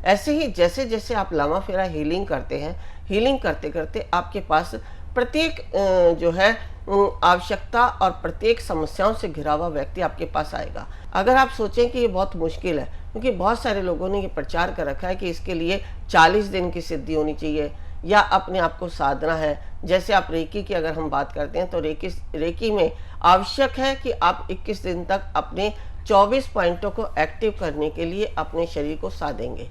ऐसे ही जैसे जैसे आप लामा फेरा हीलिंग करते हैं, हीलिंग करते करते आपके पास प्रत्येक जो है आवश्यकता और प्रत्येक समस्याओं से घिरा हुआ व्यक्ति आपके पास आएगा। अगर आप सोचें कि ये बहुत मुश्किल है, क्योंकि बहुत सारे लोगों ने ये प्रचार कर रखा है कि इसके लिए 40 दिन की सिद्धि होनी चाहिए या अपने आप को साधना है। जैसे आप रेकी की अगर हम बात करते हैं तो रेकी में आवश्यक है कि आप 21 दिन तक अपने 24 पॉइंटों को एक्टिव करने के लिए अपने शरीर को साधेंगे,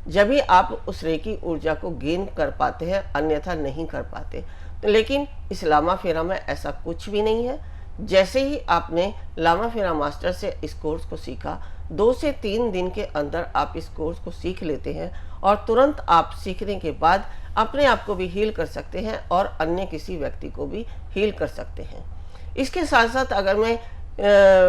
जब भी आप उस रेकी ऊर्जा को गेन कर पाते हैं, अन्यथा नहीं कर पाते। तो लेकिन इस लामा फेरा में ऐसा कुछ भी नहीं है। जैसे ही आपने लामा फेरा मास्टर से इस कोर्स को सीखा, 2 से 3 दिन के अंदर आप इस कोर्स को सीख लेते हैं और तुरंत आप सीखने के बाद अपने आप को भी हील कर सकते हैं और अन्य किसी व्यक्ति को भी हील कर सकते हैं। इसके साथ साथ अगर मैं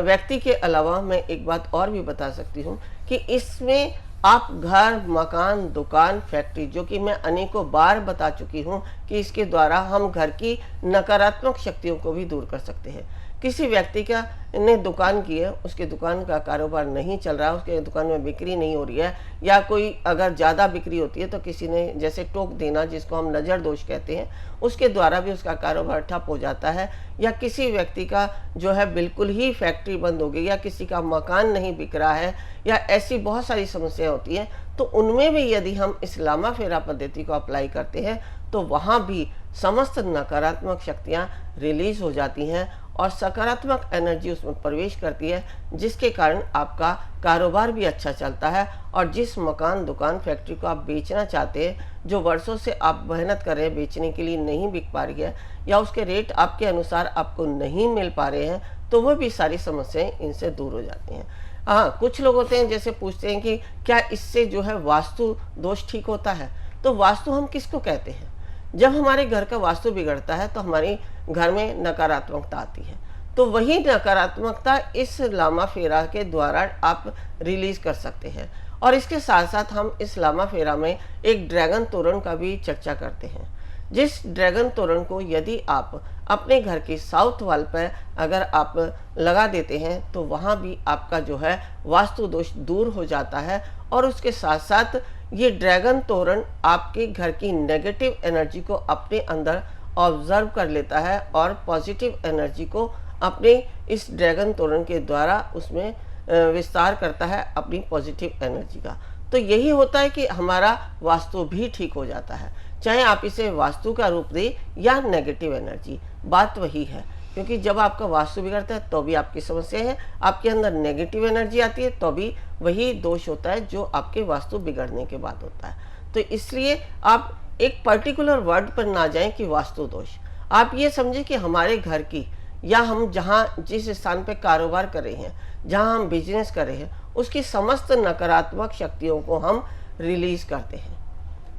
व्यक्ति के अलावा मैं एक बात और भी बता सकती हूँ कि इसमें आप घर, मकान, दुकान, फैक्ट्री, जो कि मैं अनेकों बार बता चुकी हूँ कि इसके द्वारा हम घर की नकारात्मक शक्तियों को भी दूर कर सकते हैं। किसी व्यक्ति का ने दुकान की है, उसकी दुकान का कारोबार नहीं चल रहा, उसके दुकान में बिक्री नहीं हो रही है, या कोई अगर ज़्यादा बिक्री होती है तो किसी ने जैसे टोक देना, जिसको हम नज़र दोष कहते हैं, उसके द्वारा भी उसका कारोबार ठप हो जाता है। या किसी व्यक्ति का जो है बिल्कुल ही फैक्ट्री बंद हो गई, या किसी का मकान नहीं बिक रहा है, या ऐसी बहुत सारी समस्याएं होती हैं, तो उनमें भी यदि हम इस लामा फेरा पद्धति को अप्लाई करते हैं तो वहाँ भी समस्त नकारात्मक शक्तियाँ रिलीज हो जाती हैं और सकारात्मक एनर्जी उसमें प्रवेश करती है, जिसके कारण आपका कारोबार भी अच्छा चलता है। और जिस मकान, दुकान, फैक्ट्री को आप बेचना चाहते हैं, जो वर्षों से आप मेहनत कर रहे हैं बेचने के लिए, नहीं बिक पा रही है, या उसके रेट आपके अनुसार आपको नहीं मिल पा रहे हैं, तो वो भी सारी समस्याएं इनसे दूर हो जाती हैं। हाँ, कुछ लोग होते हैं जैसे पूछते हैं कि क्या इससे जो है वास्तु दोष ठीक होता है? तो वास्तु हम किसको कहते हैं? जब हमारे घर का वास्तु बिगड़ता है तो हमारे घर में नकारात्मकता आती है, तो वही नकारात्मकता इस लामा फेरा के द्वारा आप रिलीज कर सकते हैं। और इसके साथ साथ हम इस लामा फेरा में एक ड्रैगन तोरण का भी चर्चा करते हैं, जिस ड्रैगन तोरण को यदि आप अपने घर की साउथ वॉल पर अगर आप लगा देते हैं तो वहाँ भी आपका जो है वास्तु दोष दूर हो जाता है। और उसके साथ साथ ये ड्रैगन तोरण आपके घर की नेगेटिव एनर्जी को अपने अंदर ऑब्जर्व कर लेता है और पॉजिटिव एनर्जी को अपने इस ड्रैगन तोरण के द्वारा उसमें विस्तार करता है, अपनी पॉजिटिव एनर्जी का। तो यही होता है कि हमारा वास्तु भी ठीक हो जाता है, चाहे आप इसे वास्तु का रूप दें या नेगेटिव एनर्जी, बात वही है। क्योंकि जब आपका वास्तु बिगड़ता है तो भी आपकी समस्या है, आपके अंदर नेगेटिव एनर्जी आती है तो भी वही दोष होता है जो आपके वास्तु बिगड़ने के बाद होता है। तो इसलिए आप एक पर्टिकुलर वर्ड पर ना जाएं कि वास्तु दोष, आप ये समझें कि हमारे घर की या हम जहाँ जिस स्थान पे कारोबार कर रहे हैं, जहाँ हम बिजनेस कर रहे हैं, उसकी समस्त नकारात्मक शक्तियों को हम रिलीज करते हैं।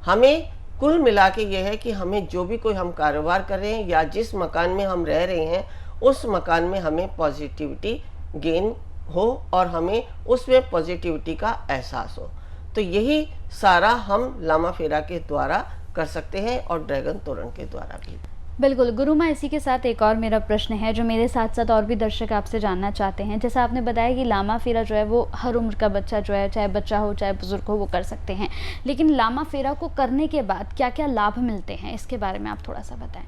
हमें कुल मिला के ये है कि हमें जो भी कोई हम कारोबार कर रहे हैं या जिस मकान में हम रह रहे हैं, उस मकान में हमें पॉजिटिविटी गेन हो और हमें उसमें पॉजिटिविटी का एहसास हो। तो यही सारा हम लामा फेरा के द्वारा कर सकते हैं और ड्रैगन तोरण के द्वारा भी। बिल्कुल गुरु माँ, इसी के साथ एक और मेरा प्रश्न है जो मेरे साथ साथ और भी दर्शक आपसे जानना चाहते हैं। जैसा आपने बताया कि लामा फेरा जो है वो हर उम्र का बच्चा जो है, चाहे बच्चा हो चाहे बुजुर्ग हो, वो कर सकते हैं, लेकिन लामा फेरा को करने के बाद क्या क्या लाभ मिलते हैं, इसके बारे में आप थोड़ा सा बताएं।